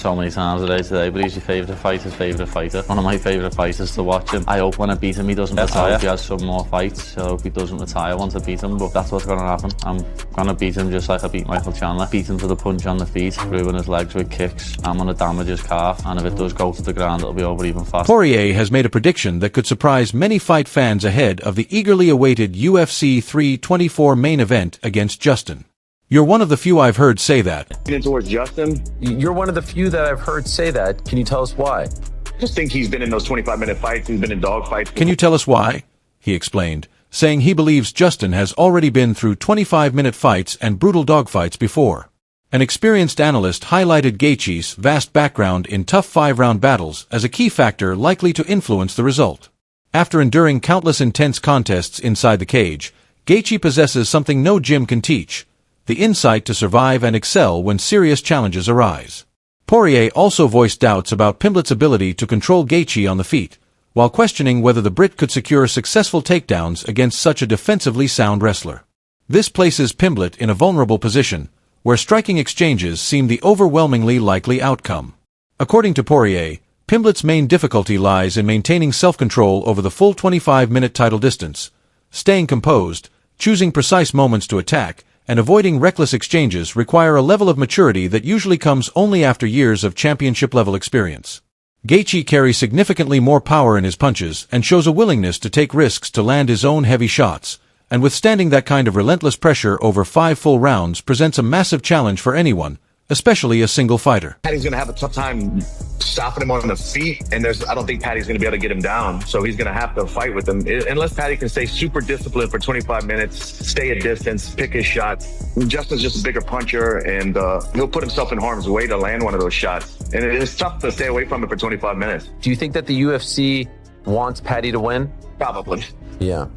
so many times a day today, but he's your favourite fighter. One of my favourite fighters to watch him. I hope when I beat him he doesn't retire. I hope he has some more fights. I hope he doesn't retire once I beat him, but that's what's going to happen. I'm going to beat him just like I beat Michael Chandler. Beat him for the punch on the feet, ruin his legs with kicks. I'm going to damage his calf, and if it does go to the ground, it'll be over even faster. Poirier has made a prediction that could surprise many fight fans ahead of the eagerly awaited UFC 324 main event against Justin. You're one of the few I've heard say that. Towards Justin? You're one of the few that I've heard say that. Can you tell us why? I just think he's been in those 25-minute fights. He's been in dog fights. Can you tell us why? He explained, saying he believes Justin has already been through 25-minute fights and brutal dogfights before. An experienced analyst highlighted Gaethje's vast background in tough 5-round battles as a key factor likely to influence the result. After enduring countless intense contests inside the cage, Gaethje possesses something no gym can teach: the insight to survive and excel when serious challenges arise. Poirier also voiced doubts about Pimblett's ability to control Gaethje on the feet, while questioning whether the Brit could secure successful takedowns against such a defensively sound wrestler. This places Pimblett in a vulnerable position, where striking exchanges seem the overwhelmingly likely outcome. According to Poirier, Pimblett's main difficulty lies in maintaining self-control over the full 25-minute title distance, staying composed, choosing precise moments to attack, and avoiding reckless exchanges require a level of maturity that usually comes only after years of championship-level experience. Gaethje carries significantly more power in his punches and shows a willingness to take risks to land his own heavy shots, and withstanding that kind of relentless pressure over 5 full rounds presents a massive challenge for anyone, especially a single fighter. Paddy's going to have a tough time stopping him on the feet, and I don't think Paddy's going to be able to get him down, so he's going to have to fight with him. Unless Paddy can stay super disciplined for 25 minutes, stay at distance, pick his shots. Justin's just a bigger puncher, and he'll put himself in harm's way to land one of those shots. And it's tough to stay away from it for 25 minutes. Do you think that the UFC wants Paddy to win? Probably. Yeah.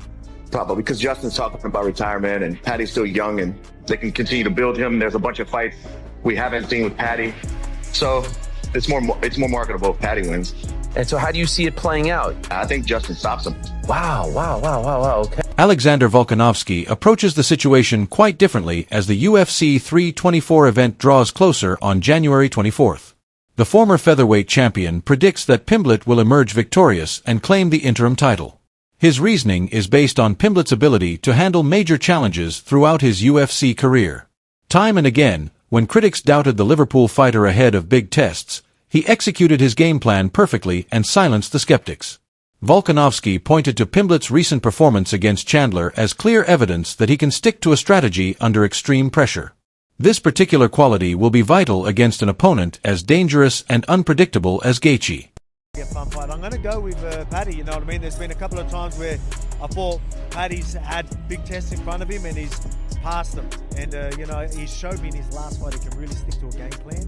Probably, because Justin's talking about retirement, and Paddy's still young, and they can continue to build him. There's a bunch of fights we haven't seen with Paddy, so it's more marketable if Paddy wins. And so how do you see it playing out? I think Justin stops him. Wow, okay. Alexander Volkanovski approaches the situation quite differently as the UFC 324 event draws closer on January 24th. The former featherweight champion predicts that Pimblett will emerge victorious and claim the interim title. His reasoning is based on Pimblett's ability to handle major challenges throughout his UFC career. Time and again, when critics doubted the Liverpool fighter ahead of big tests, he executed his game plan perfectly and silenced the skeptics. Volkanovski pointed to Pimblett's recent performance against Chandler as clear evidence that he can stick to a strategy under extreme pressure. This particular quality will be vital against an opponent as dangerous and unpredictable as Gaethje. Fun fight. I'm going to go with Paddy, you know what I mean? There's been a couple of times where I thought Paddy's had big tests in front of him and he's passed them. And, you know, he showed me in his last fight he can really stick to a game plan.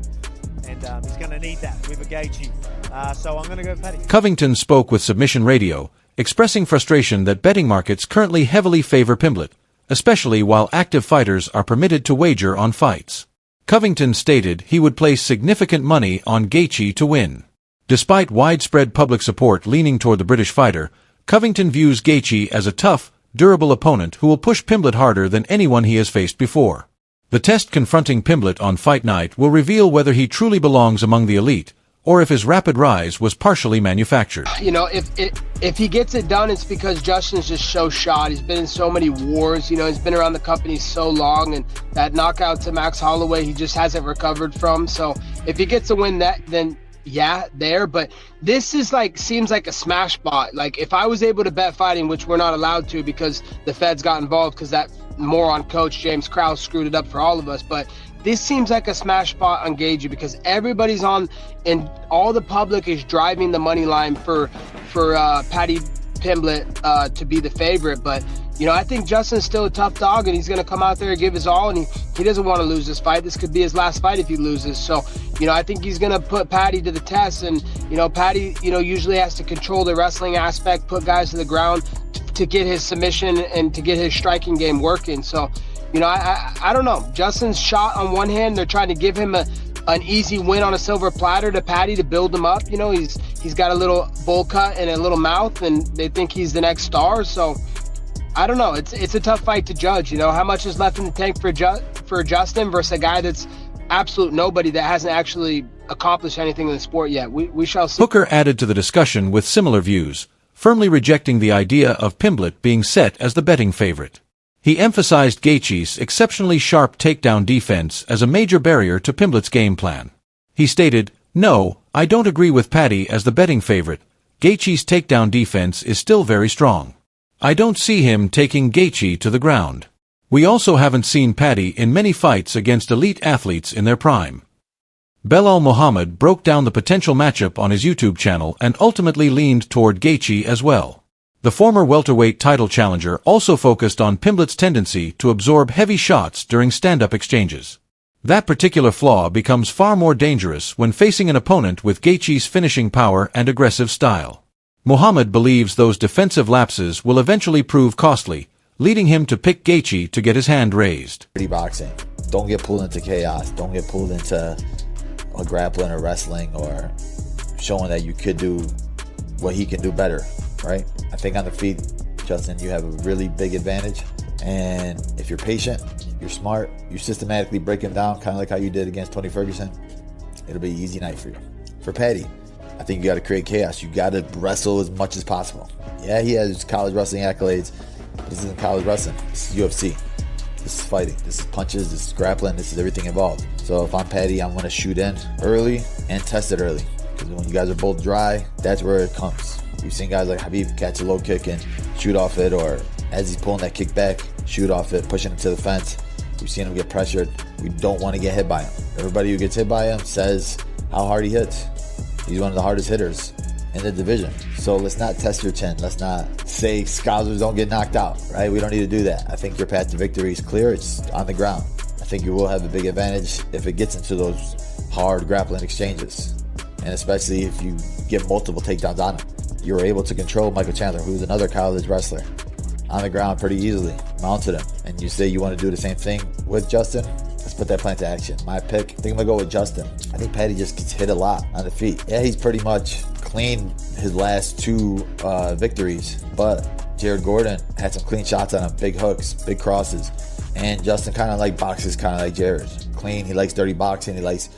And he's going to need that with a Gaethje. So I'm going to go with Paddy. Covington spoke with Submission Radio, expressing frustration that betting markets currently heavily favor Pimblett, especially while active fighters are permitted to wager on fights. Covington stated he would place significant money on Gaethje to win. Despite widespread public support leaning toward the British fighter, Covington views Gaethje as a tough, durable opponent who will push Pimblett harder than anyone he has faced before. The test confronting Pimblett on fight night will reveal whether he truly belongs among the elite, or if his rapid rise was partially manufactured. You know, if he gets it done, it's because Justin's just so shot. He's been in so many wars, you know, he's been around the company so long, and that knockout to Max Holloway he just hasn't recovered from. So if he gets to win that, then yeah, there. But this is seems like a smash spot. Like, if I was able to bet fighting, which we're not allowed to because the feds got involved because that moron coach James Krause screwed it up for all of us, but this seems like a smash spot on Gaethje because everybody's on and all the public is driving the money line for Paddy Pimblett to be the favorite. But you know, I think Justin's still a tough dog, and he's going to come out there and give his all, and he doesn't want to lose this fight. This could be his last fight if he loses. So, you know, I think he's going to put Paddy to the test, and, you know, Paddy, you know, usually has to control the wrestling aspect, put guys to the ground to get his submission and to get his striking game working. So, you know, I don't know. Justin's shot on one hand, they're trying to give him an easy win on a silver platter to Paddy to build him up. You know, he's got a little bowl cut and a little mouth, and they think he's the next star. So, I don't know. It's a tough fight to judge. You know, how much is left in the tank for Justin versus a guy that's absolute nobody that hasn't actually accomplished anything in the sport yet. We shall see. Hooker added to the discussion with similar views, firmly rejecting the idea of Pimblett being set as the betting favorite. He emphasized Gaethje's exceptionally sharp takedown defense as a major barrier to Pimblett's game plan. He stated, "No, I don't agree with Paddy as the betting favorite. Gaethje's takedown defense is still very strong. I don't see him taking Gaethje to the ground. We also haven't seen Paddy in many fights against elite athletes in their prime." Belal Muhammad broke down the potential matchup on his YouTube channel and ultimately leaned toward Gaethje as well. The former welterweight title challenger also focused on Pimblett's tendency to absorb heavy shots during stand-up exchanges. That particular flaw becomes far more dangerous when facing an opponent with Gaethje's finishing power and aggressive style. Muhammad believes those defensive lapses will eventually prove costly, leading him to pick Gaethje to get his hand raised. Boxing. Don't get pulled into chaos. Don't get pulled into a grappling or wrestling or showing that you could do what he can do better, right? I think on the feet, Justin, you have a really big advantage. And if you're patient, you're smart, you systematically break him down, kind of like how you did against Tony Ferguson, it'll be an easy night for you. For Paddy, I think you got to create chaos. You got to wrestle as much as possible. Yeah, he has college wrestling accolades. This isn't college wrestling. This is UFC. This is fighting. This is punches. This is grappling. This is everything involved. So if I'm Paddy, I'm going to shoot in early and test it early. Because when you guys are both dry, that's where it comes. You've seen guys like Khabib catch a low kick and shoot off it, or as he's pulling that kick back, shoot off it, pushing him to the fence. We've seen him get pressured. We don't want to get hit by him. Everybody who gets hit by him says how hard he hits. He's one of the hardest hitters in the division. So let's not test your chin. Let's not say Scousers don't get knocked out, right? We don't need to do that. I think your path to victory is clear. It's on the ground. I think you will have a big advantage if it gets into those hard grappling exchanges. And especially if you get multiple takedowns on him. You were able to control Michael Chandler, who's another college wrestler, on the ground pretty easily, mounted him. And you say you want to do the same thing with Justin? Let's put that plan to action. My pick, I think I'm going to go with Justin. I think Paddy just gets hit a lot on the feet. Yeah, he's pretty much clean his last two victories, but Jared Gordon had some clean shots on him, big hooks, big crosses. And Justin kind of like boxes, kind of like Jared. Clean, he likes dirty boxing, he likes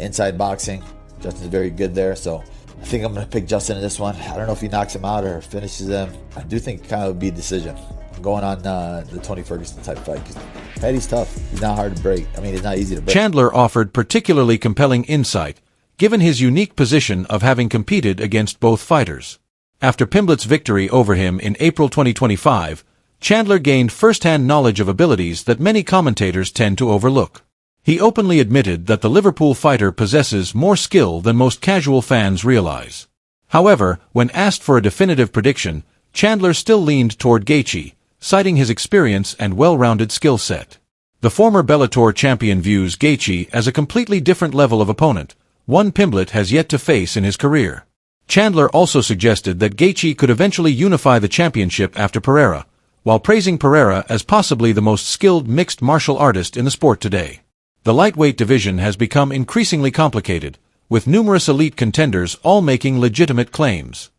inside boxing. Justin's very good there, so I think I'm going to pick Justin in this one. I don't know if he knocks him out or finishes him. I do think it kind of would be a decision. I'm going on the Tony Ferguson type fight because Paddy's tough. He's not hard to break. I mean, he's not easy to break. Chandler offered particularly compelling insight, given his unique position of having competed against both fighters. After Pimblett's victory over him in April 2025, Chandler gained first-hand knowledge of abilities that many commentators tend to overlook. He openly admitted that the Liverpool fighter possesses more skill than most casual fans realize. However, when asked for a definitive prediction, Chandler still leaned toward Gaethje, citing his experience and well-rounded skill set. The former Bellator champion views Gaethje as a completely different level of opponent, one Pimblett has yet to face in his career. Chandler also suggested that Gaethje could eventually unify the championship after Pereira, while praising Pereira as possibly the most skilled mixed martial artist in the sport today. The lightweight division has become increasingly complicated, with numerous elite contenders all making legitimate claims.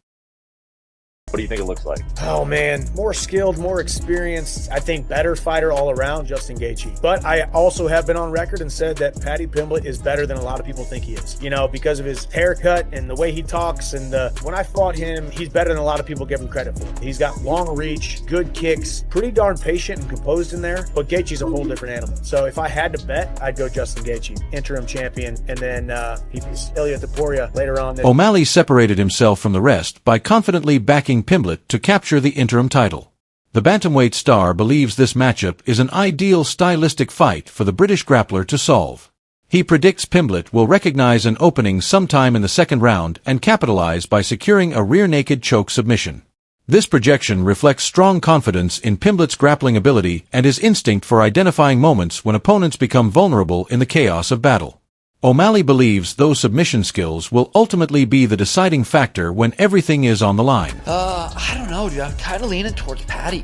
What do you think it looks like? Oh man, more skilled, more experienced, I think better fighter all around, Justin Gaethje. But I also have been on record and said that Paddy Pimblett is better than a lot of people think he is. You know, because of his haircut and the way he talks, and when I fought him, he's better than a lot of people give him credit for. He's got long reach, good kicks, pretty darn patient and composed in there, but Gaethje's a whole different animal. So if I had to bet, I'd go Justin Gaethje, interim champion, and then he beats Ilia Topuria later on. O'Malley separated himself from the rest by confidently backing Pimblett to capture the interim title. The bantamweight star believes this matchup is an ideal stylistic fight for the British grappler to solve. He predicts Pimblett will recognize an opening sometime in the second round and capitalize by securing a rear-naked choke submission. This projection reflects strong confidence in Pimblett's grappling ability and his instinct for identifying moments when opponents become vulnerable in the chaos of battle. O'Malley believes those submission skills will ultimately be the deciding factor when everything is on the line. I don't know, dude. I'm kind of leaning towards Paddy.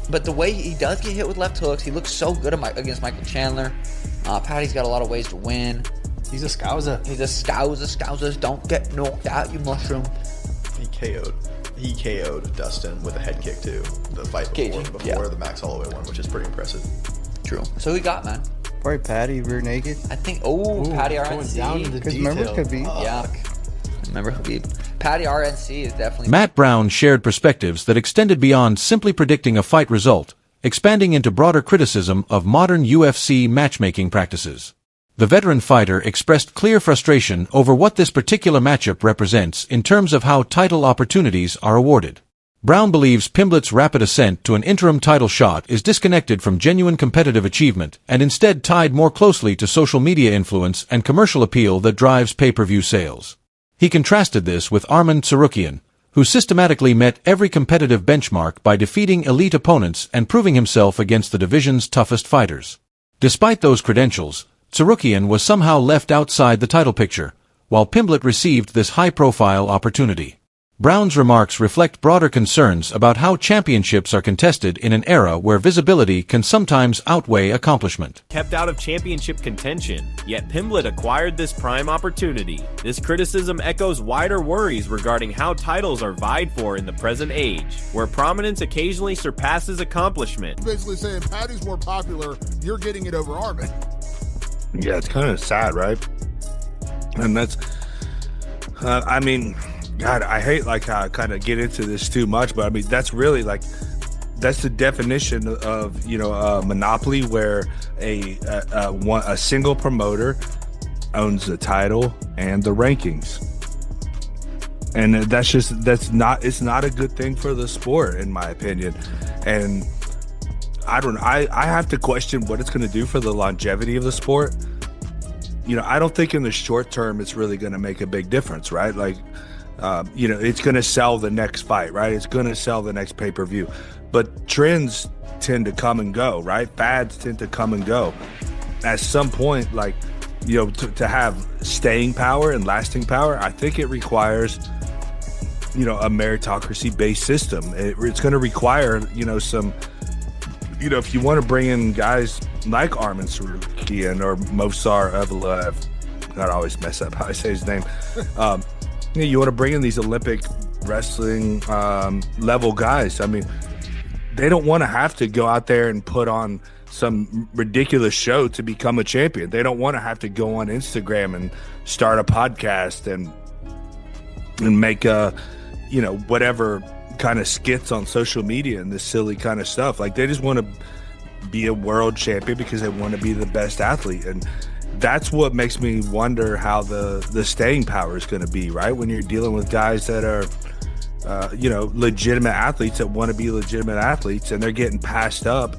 But the way he does get hit with left hooks, he looks so good against Michael Chandler. Paddy's got a lot of ways to win. He's a scouser. He's a scouser. Scousers don't get knocked out, you mushroom. He KO'd Dustin with a head kick too. The fight before the Max Holloway one, which is pretty impressive. True. So who you got, man? Probably Paddy, rear naked. I think, Paddy RNC. Because remember, could be. Yeah. Remember Khabib. Paddy RNC is definitely... Matt Brown shared perspectives that extended beyond simply predicting a fight result, expanding into broader criticism of modern UFC matchmaking practices. The veteran fighter expressed clear frustration over what this particular matchup represents in terms of how title opportunities are awarded. Brown believes Pimblett's rapid ascent to an interim title shot is disconnected from genuine competitive achievement and instead tied more closely to social media influence and commercial appeal that drives pay-per-view sales. He contrasted this with Arman Tsarukyan, who systematically met every competitive benchmark by defeating elite opponents and proving himself against the division's toughest fighters. Despite those credentials, Tsarukyan was somehow left outside the title picture, while Pimblett received this high-profile opportunity. Brown's remarks reflect broader concerns about how championships are contested in an era where visibility can sometimes outweigh accomplishment. Kept out of championship contention, yet Pimblett acquired this prime opportunity. This criticism echoes wider worries regarding how titles are vied for in the present age, where prominence occasionally surpasses accomplishment. Basically saying Paddy's more popular, you're getting it over Arman. Yeah, it's kind of sad, right? And that's, I mean, God, I hate like how I kind of get into this too much, but I mean, that's really like, that's the definition of, you know, a monopoly where a single promoter owns the title and the rankings. And it's not a good thing for the sport, in my opinion. And I have to question what it's going to do for the longevity of the sport. You know, I don't think in the short term it's really going to make a big difference, right? Like, you know, it's going to sell the next fight, right? It's going to sell the next pay-per-view. But trends tend to come and go, right? Fads tend to come and go. At some point, like, you know, to have staying power and lasting power, I think it requires, you know, a meritocracy-based system. It's going to require, you know, some, you know, if you want to bring in guys like Arman Tsarukyan or Movsar Evloev, I always mess up how I say his name. You want to bring in these Olympic wrestling level guys. I mean, they don't want to have to go out there and put on some ridiculous show to become a champion. They don't want to have to go on Instagram and start a podcast and make you know, whatever kind of skits on social media and this silly kind of stuff. Like, they just want to be a world champion because they want to be the best athlete. And that's what makes me wonder how the staying power is going to be, right? When you're dealing with guys that are, you know, legitimate athletes that want to be legitimate athletes, and they're getting passed up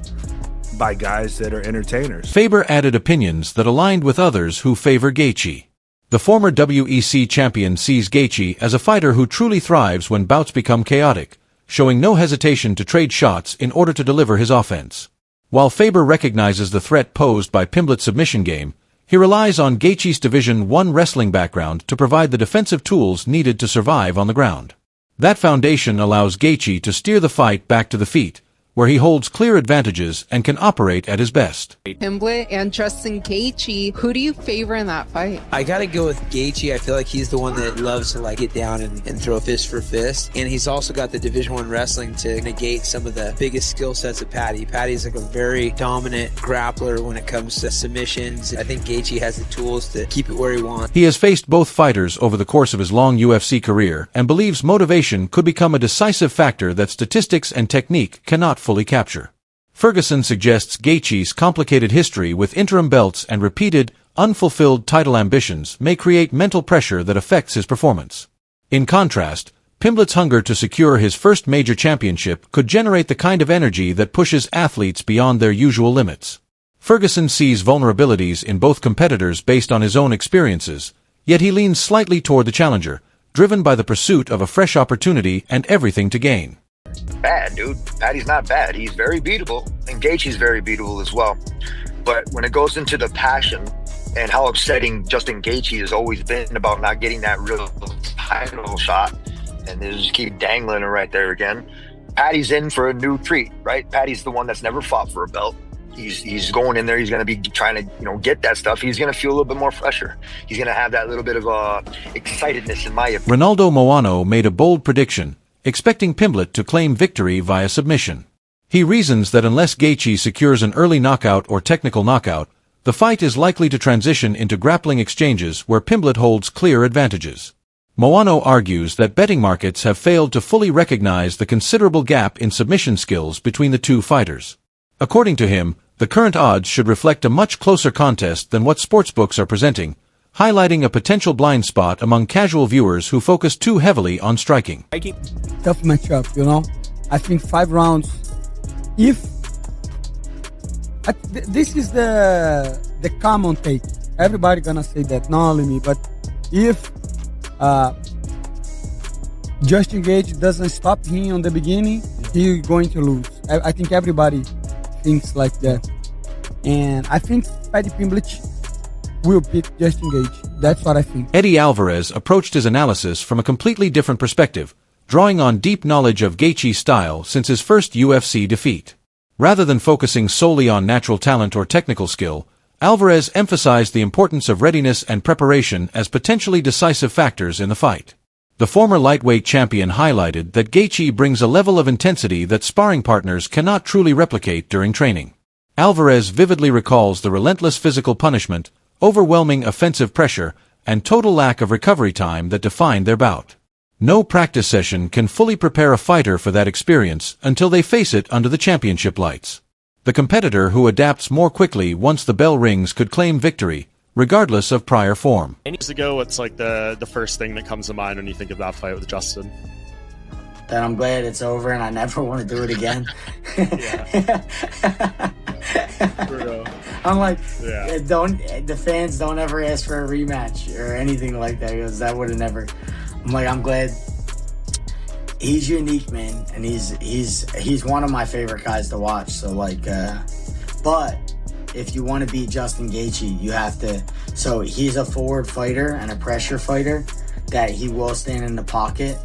by guys that are entertainers. Faber added opinions that aligned with others who favor Gaethje. The former WEC champion sees Gaethje as a fighter who truly thrives when bouts become chaotic, showing no hesitation to trade shots in order to deliver his offense. While Faber recognizes the threat posed by Pimblett's submission game, he relies on Gaethje's Division I wrestling background to provide the defensive tools needed to survive on the ground. That foundation allows Gaethje to steer the fight back to the feet, where he holds clear advantages and can operate at his best. Pimblett and Justin Gaethje, who do you favor in that fight? I gotta go with Gaethje. I feel like he's the one that loves to like get down and throw fist for fist, and he's also got the Division I wrestling to negate some of the biggest skill sets of Paddy. Paddy's like a very dominant grappler when it comes to submissions. I think Gaethje has the tools to keep it where he wants. He has faced both fighters over the course of his long UFC career and believes motivation could become a decisive factor that statistics and technique cannot fully capture. Ferguson suggests Gaethje's complicated history with interim belts and repeated, unfulfilled title ambitions may create mental pressure that affects his performance. In contrast, Pimblett's hunger to secure his first major championship could generate the kind of energy that pushes athletes beyond their usual limits. Ferguson sees vulnerabilities in both competitors based on his own experiences, yet he leans slightly toward the challenger, driven by the pursuit of a fresh opportunity and everything to gain. Bad, dude. Paddy's not bad. He's very beatable, and Gaethje's very beatable as well. But when it goes into the passion and how upsetting Justin Gaethje has always been about not getting that real title shot, and they just keep dangling it right there again, Paddy's in for a new treat, right? Paddy's the one that's never fought for a belt. He's going in there. He's going to be trying to, you know, get that stuff. He's going to feel a little bit more fresher. He's going to have that little bit of excitedness, in my opinion. Ronaldo Moano made a bold prediction, expecting Pimblett to claim victory via submission. He reasons that unless Gaethje secures an early knockout or technical knockout, The fight is likely to transition into grappling exchanges where Pimblett holds clear advantages. Moano argues that betting markets have failed to fully recognize the considerable gap in submission skills between the two fighters. According to him, the current odds should reflect a much closer contest than what sportsbooks are presenting, highlighting a potential blind spot among casual viewers who focus too heavily on striking. Tough matchup, you know. I think 5 rounds. This is the common take. Everybody gonna say that, not only me. But if Justin Gaethje doesn't stop him on the beginning, he's going to lose. I think everybody thinks like that, and I think Paddy Pimblett will beat Justin Gaethje. That's what I think. Eddie Alvarez approached his analysis from a completely different perspective, drawing on deep knowledge of Gaethje's style since his first UFC defeat. Rather than focusing solely on natural talent or technical skill, Alvarez emphasized the importance of readiness and preparation as potentially decisive factors in the fight. The former lightweight champion highlighted that Gaethje brings a level of intensity that sparring partners cannot truly replicate during training. Alvarez vividly recalls the relentless physical punishment, overwhelming offensive pressure, and total lack of recovery time that defined their bout. No practice session can fully prepare a fighter for that experience until they face it under the championship lights. The competitor who adapts more quickly once the bell rings could claim victory, regardless of prior form. Years ago, what's like the first thing that comes to mind when you think of that fight with Justin? That I'm glad it's over and I never want to do it again. I'm like, the fans don't ever ask for a rematch or anything like that, because that would have never. I'm like, I'm glad. He's unique, man, and he's one of my favorite guys to watch. So like, but if you want to beat Justin Gaethje, you have to. So he's a forward fighter and a pressure fighter that he will stand in the pocket,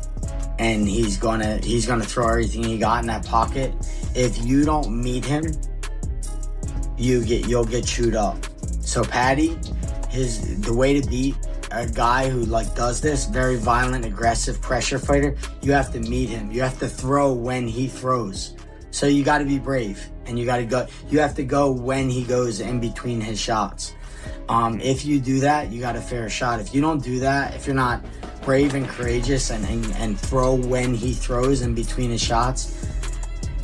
and he's gonna throw everything he got in that pocket. If you don't meet him, you'll get chewed up. So Paddy, the way to beat a guy who like does this very violent, aggressive pressure fighter, you have to meet him. You have to throw when he throws. So you got to be brave, and you have to go when he goes in between his shots. If you do that, you got a fair shot. If you don't do that, if you're not brave and courageous and throw when he throws in between his shots,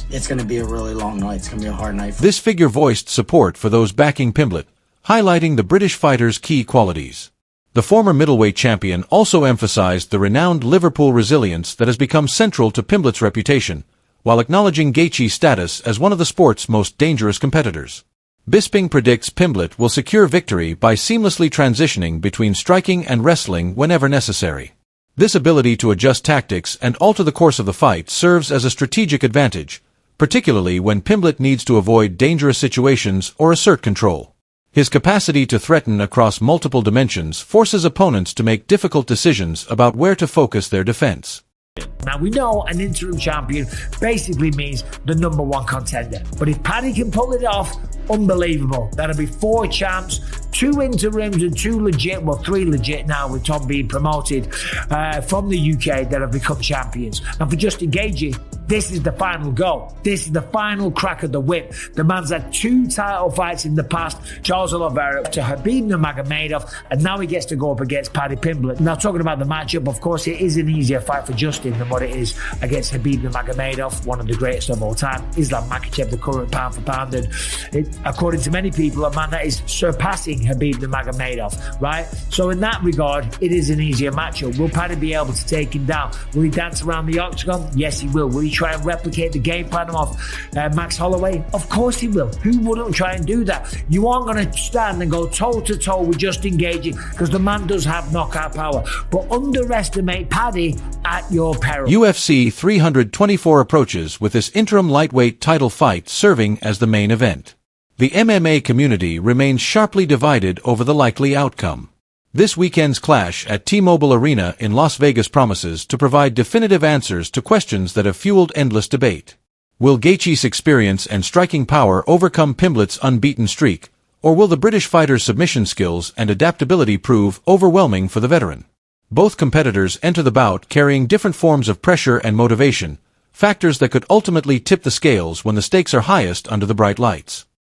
it's going to be a really long night. It's going to be a hard night. This figure voiced support for those backing Pimblett, highlighting the British fighter's key qualities. The former middleweight champion also emphasized the renowned Liverpool resilience that has become central to Pimblett's reputation, while acknowledging Gaethje's status as one of the sport's most dangerous competitors. Bisping predicts Pimblett will secure victory by seamlessly transitioning between striking and wrestling whenever necessary. This ability to adjust tactics and alter the course of the fight serves as a strategic advantage, particularly when Pimblett needs to avoid dangerous situations or assert control. His capacity to threaten across multiple dimensions forces opponents to make difficult decisions about where to focus their defense. Now, we know an interim champion basically means the #1 contender. But if Paddy can pull it off, unbelievable. That'll be 4 champs, 2 interims and 2 legit, well 3 legit now with Tom being promoted from the UK that have become champions. And for Justin Gaethje, this is the final go. This is the final crack of the whip. The man's had 2 title fights in the past, Charles Oliveira to Khabib Nurmagomedov, and now he gets to go up against Paddy Pimblett. Now, talking about the matchup, of course, it is an easier fight for Justin than what it is against Khabib Nurmagomedov, one of the greatest of all time. Islam Makhachev, the current pound for pound, and according to many people, a man that is surpassing Khabib Nurmagomedov, right? So in that regard, it is an easier matchup. Will Paddy be able to take him down? Will he dance around the octagon? Yes, he will. Will he try and replicate the game plan of Max Holloway? Of course he will. Who wouldn't try and do that? You aren't going to stand and go toe-to-toe with Justin Gaethje, because the man does have knockout power. But underestimate Paddy at your peril. UFC 324 approaches with this interim lightweight title fight serving as the main event. The MMA community remains sharply divided over the likely outcome. This weekend's clash at T-Mobile Arena in Las Vegas promises to provide definitive answers to questions that have fueled endless debate. Will Gaethje's experience and striking power overcome Pimblett's unbeaten streak, or will the British fighter's submission skills and adaptability prove overwhelming for the veteran? Both competitors enter the bout carrying different forms of pressure and motivation, factors that could ultimately tip the scales when the stakes are highest under the bright lights.